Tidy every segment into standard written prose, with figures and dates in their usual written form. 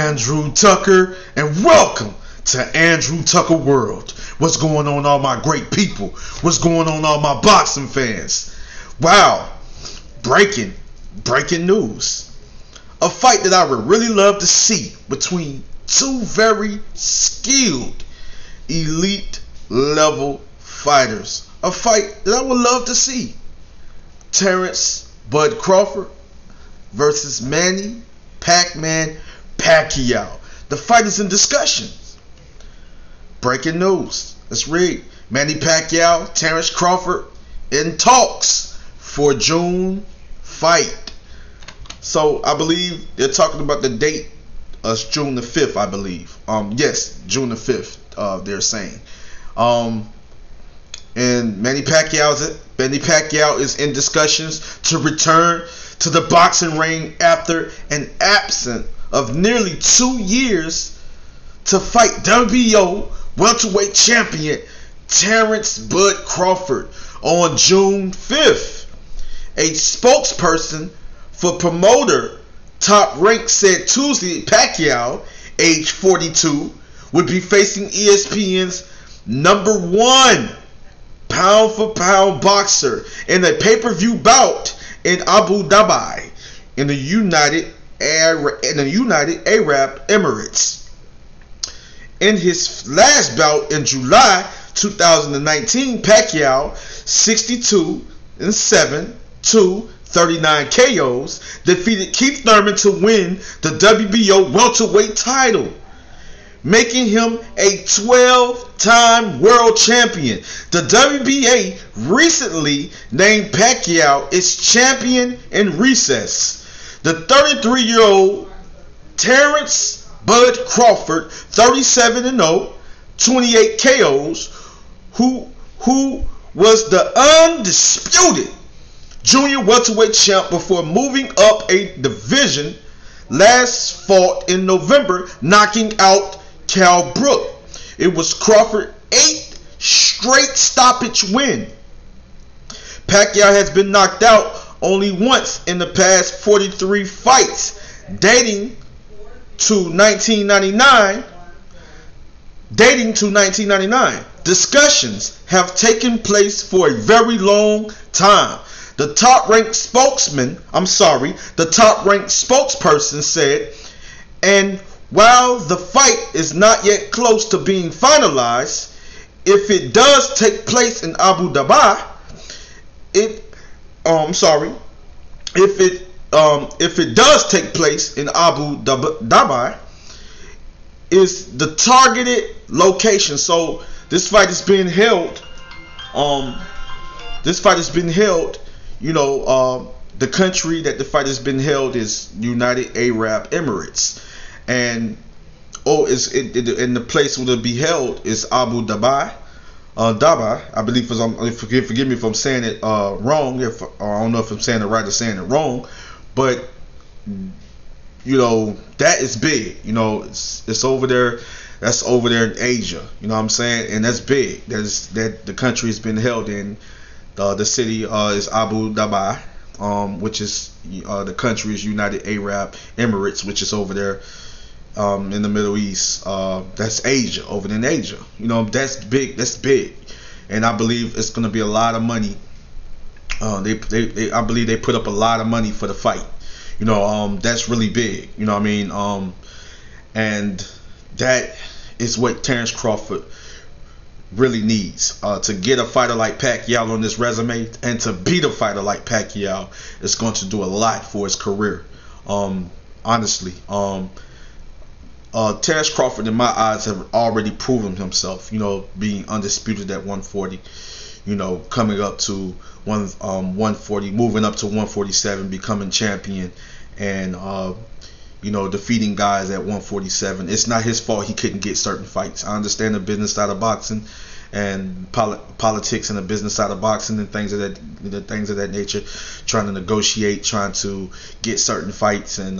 Andrew Tucker, and welcome to Andrew Tucker World. What's going on, all my great people? What's going on, all my boxing fans? Wow, breaking news. A fight that I would really love to see between two very skilled, elite level fighters. A fight that I would love to see. Terence Bud Crawford versus Manny Pacquiao. The fight is in discussions. Breaking news. Let's read. Manny Pacquiao, Terence Crawford in talks for June fight. So I believe they're talking about the date of June the 5th, I believe. Yes, June the 5th, they're saying. And Manny Pacquiao is in discussions to return to the boxing ring after an absence of nearly 2 years to fight WBO welterweight champion Terence Bud Crawford on June 5th. A spokesperson for promoter Top Rank said Tuesday Pacquiao, age 42, would be facing ESPN's #1 pound-for-pound boxer in a pay-per-view bout in Abu Dhabi in the United Arab Emirates. In his last bout in July 2019, Pacquiao, 62-7, 39 KOs, defeated Keith Thurman to win the WBO welterweight title, making him a 12-time world champion. The WBA recently named Pacquiao its champion in recess. The 33-year-old Terence Bud Crawford, 37-0, 28 KOs, who was the undisputed junior welterweight champ before moving up a division, last fought in November, knocking out Cal Brook. It was Crawford's 8th straight stoppage win. Pacquiao has been knocked out only once in the past 43 fights, dating to 1999. Discussions have taken place for a very long time. The top-ranked spokesperson said, and while the fight is not yet close to being finalized, if it does take place in Abu Dhabi, if it does take place in Abu Dhabi, is the targeted location. So this fight is being held. The country that the fight has been held is United Arab Emirates, and and the place where it'll be held is Abu Dhabi. Dhabi, I believe. Forgive me if I'm saying it wrong. I don't know if I'm saying it right or saying it wrong, but that is big. It's over there. That's over there in Asia. You know what I'm saying? And that's big. That the country has been held in. The city is Abu Dhabi, which is the country is United Arab Emirates, which is over there in the Middle East. That's Asia, over in Asia. That's big. That's big, and I believe it's going to be a lot of money. I believe they put up a lot of money for the fight. That's really big. You know what I mean? And that is what Terence Crawford really needs to get a fighter like Pacquiao on this resume, and to beat a fighter like Pacquiao is going to do a lot for his career. Honestly, Terence Crawford, in my eyes, have already proven himself. Being undisputed at 140. Coming up to 140, moving up to 147, becoming champion, and defeating guys at 147. It's not his fault he couldn't get certain fights. I understand the business side of boxing and politics and the business side of boxing and things of that nature. Trying to negotiate, trying to get certain fights, and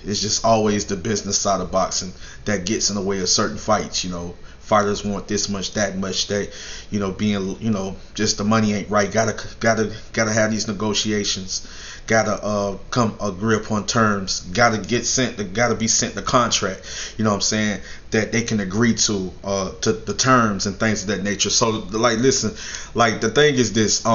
it's just always the business side of boxing that gets in the way of certain fights. fighters want this much, that much, that, being, just the money ain't right. Gotta have these negotiations. Gotta come agree upon terms. Gotta be sent the contract. You know what I'm saying, that they can agree to the terms and things of that nature. So like, listen, like, the thing is this.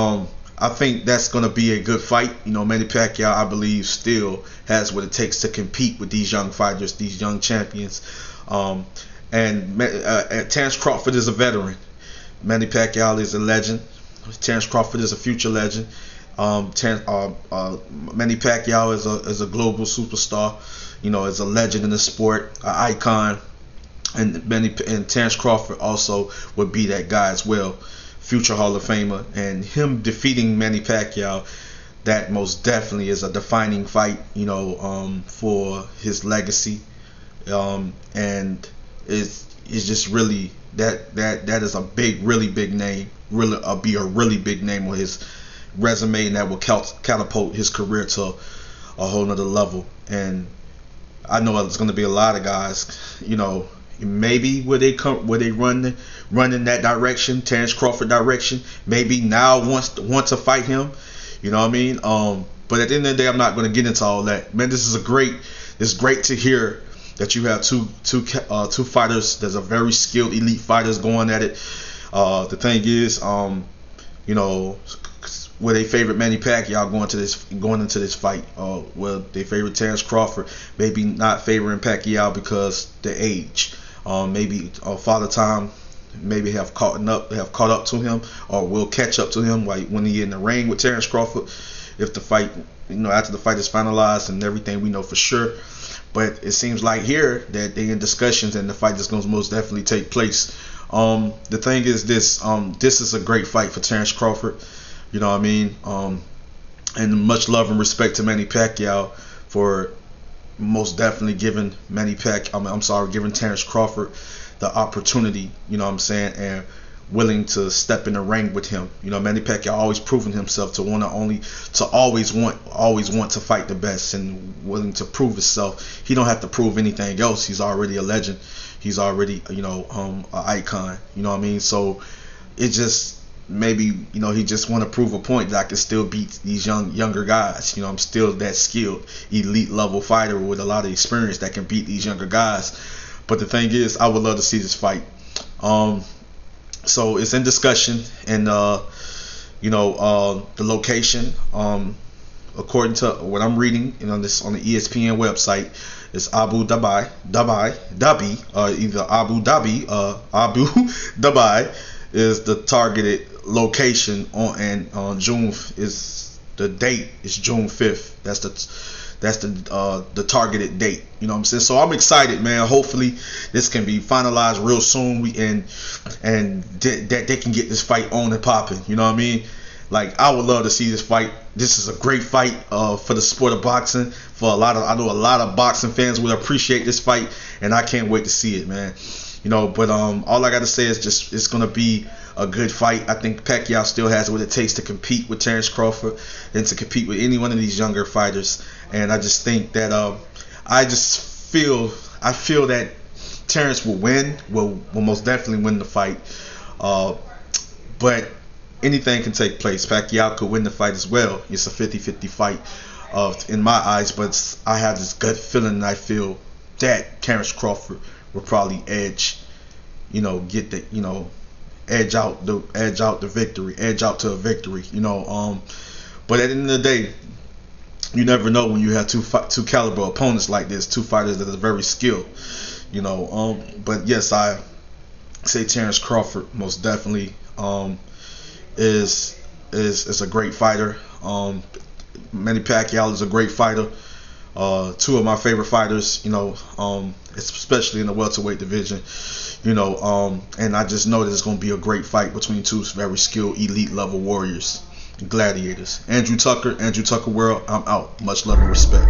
I think that's going to be a good fight. Manny Pacquiao, I believe, still has what it takes to compete with these young fighters, these young champions. And Terence Crawford is a veteran. Manny Pacquiao is a legend. Terence Crawford is a future legend. Manny Pacquiao is a global superstar. Is a legend in the sport, an icon. And Terence Crawford also would be that guy as well. Future Hall of Famer, and him defeating Manny Pacquiao, that most definitely is a defining fight, for his legacy, and it's just really that is a really big name, be a really big name on his resume, and that will catapult his career to a whole nother level. And I know there's going to be a lot of guys, maybe will they run in that direction, Terence Crawford direction. Maybe now want to fight him. You know what I mean? But at the end of the day, I'm not going to get into all that. Man, it's great to hear that you have two fighters that's a very skilled elite fighters going at it. The thing is, will they favorite Manny Pacquiao going into this fight? Will they favorite Terence Crawford? Maybe not favoring Pacquiao because the age. Maybe Father Time maybe have caught up to him, or will catch up to him when he in the ring with Terence Crawford, if the fight, after the fight is finalized and everything, we know for sure. But it seems like here that they're in discussions and the fight is going to most definitely take place. The thing is this is a great fight for Terence Crawford. You know what I mean? And much love and respect to Manny Pacquiao for most definitely giving giving Terence Crawford the opportunity, and willing to step in the ring with him. Manny Pacquiao always proven himself to always want to fight the best, and willing to prove himself. He don't have to prove anything else. He's already a legend. He's already, an icon. You know what I mean? So it just maybe, he just want to prove a point that I can still beat these younger guys. I'm still that skilled, elite level fighter with a lot of experience that can beat these younger guys. But the thing is, I would love to see this fight. So it's in discussion, and the location, according to what I'm reading, this on the ESPN website, is Abu Dhabi, either Abu Dhabi is the targeted location on June is the date is June 5th. That's the targeted date. You know what I'm saying? So I'm excited, man. Hopefully this can be finalized real soon. And that they can get this fight on and popping. You know what I mean? Like, I would love to see this fight. This is a great fight for the sport of boxing. I know a lot of boxing fans would appreciate this fight, and I can't wait to see it, man. But all I got to say is just it's gonna be a good fight. I think Pacquiao still has what it takes to compete with Terence Crawford and to compete with any one of these younger fighters. And I just think that I feel that Terence will most definitely win the fight. But anything can take place. Pacquiao could win the fight as well. It's a 50-50 fight in my eyes, but I have this gut feeling, and I feel that Terence Crawford will probably edge out to a victory. But at the end of the day, you never know when you have two caliber opponents like this, two fighters that are very skilled. But yes, I say Terence Crawford most definitely is a great fighter. Manny Pacquiao is a great fighter. Two of my favorite fighters, especially in the welterweight division, and I just know that it's going to be a great fight between two very skilled, elite level warriors, gladiators. Andrew Tucker World, I'm out. Much love and respect.